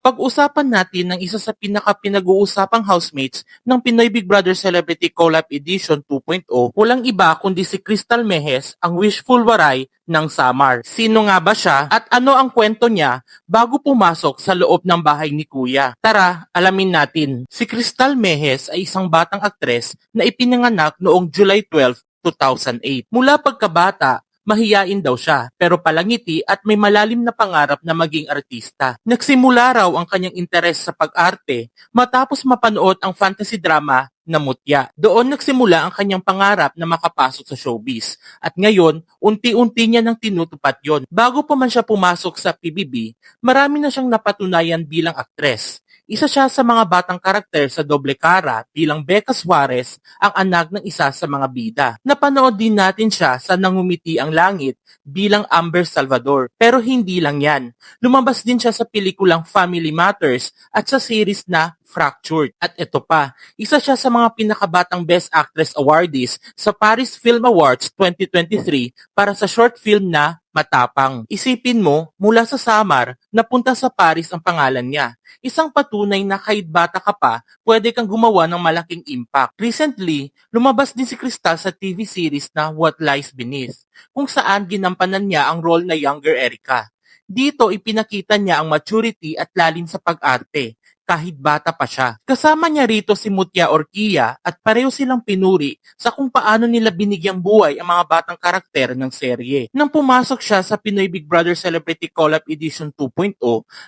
Pag-usapan natin ng isa sa pinaka-pinag-uusapang housemates ng Pinoy Big Brother Celebrity Collab Edition 2.0, walang iba kundi si Crystal Mejes, ang wishful waray ng Samar. Sino nga ba siya at ano ang kwento niya bago pumasok sa loob ng bahay ni Kuya? Tara, alamin natin. Si Crystal Mejes ay isang batang aktres na ipinanganak noong July 12, 2008. Mula pagkabata, mahiyain daw siya, pero palangiti at may malalim na pangarap na maging artista. Nagsimula raw ang kanyang interes sa pag-arte matapos mapanood ang fantasy drama na Mutya. Doon nagsimula ang kanyang pangarap na makapasok sa showbiz. At ngayon, unti-unti niya nang tinutupad yon. Bago pa man siya pumasok sa PBB, marami na siyang napatunayan bilang aktres. Isa siya sa mga batang karakter sa Doble Cara bilang Becca Suarez, ang anak ng isa sa mga bida. Napanood din natin siya sa Nangumiti ang Langit bilang Amber Salvador. Pero hindi lang yan. Lumabas din siya sa pelikulang Family Matters at sa series na Fractured. At ito pa, isa siya sa mga pinakabatang Best Actress awardees sa Paris Film Awards 2023 para sa short film na Matapang. Isipin mo, mula sa Samar, napunta sa Paris ang pangalan niya. Isang patunay na kahit bata ka pa, pwede kang gumawa ng malaking impact. Recently, lumabas din si Crystal sa TV series na What Lies Beneath, kung saan ginampanan niya ang role na younger Erica. Dito ipinakita niya ang maturity at lalim sa pag-arte, kahit bata pa siya. Kasama niya rito si Mutya Orquilla at pareho silang pinuri sa kung paano nila binigyang buhay ang mga batang karakter ng serye. Nang pumasok siya sa Pinoy Big Brother Celebrity Collab Edition 2.0,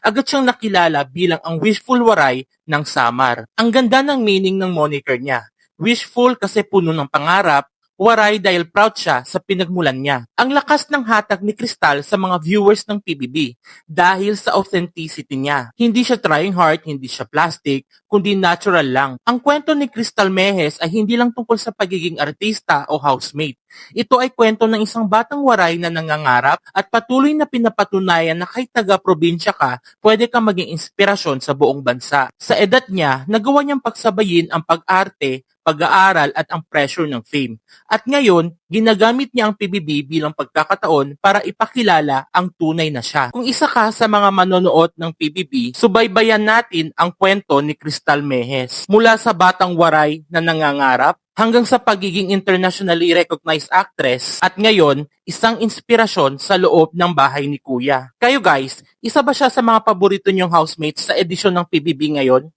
agad siyang nakilala bilang ang wishful waray ng Samar. Ang ganda ng meaning ng moniker niya. Wishful kasi puno ng pangarap, waray dahil proud siya sa pinagmulan niya. Ang lakas ng hatag ni Crystal sa mga viewers ng PBB dahil sa authenticity niya. Hindi siya trying hard, hindi siya plastic, kundi natural lang. Ang kwento ni Crystal Mejes ay hindi lang tungkol sa pagiging artista o housemate. Ito ay kwento ng isang batang waray na nangangarap at patuloy na pinapatunayan na kahit taga-probinsya ka, pwede kang maging inspirasyon sa buong bansa. Sa edad niya, nagawa niyang pagsabayin ang pag-arte, pag-aaral at ang pressure ng fame. At ngayon, ginagamit niya ang PBB bilang pagkakataon para ipakilala ang tunay na siya. Kung isa ka sa mga manonood ng PBB, subaybayan natin ang kwento ni Crystal Mejes. Mula sa batang waray na nangangarap, hanggang sa pagiging internationally recognized actress at ngayon, isang inspirasyon sa loob ng bahay ni Kuya. Kayo guys, isa ba siya sa mga paborito niyong housemates sa edisyon ng PBB ngayon?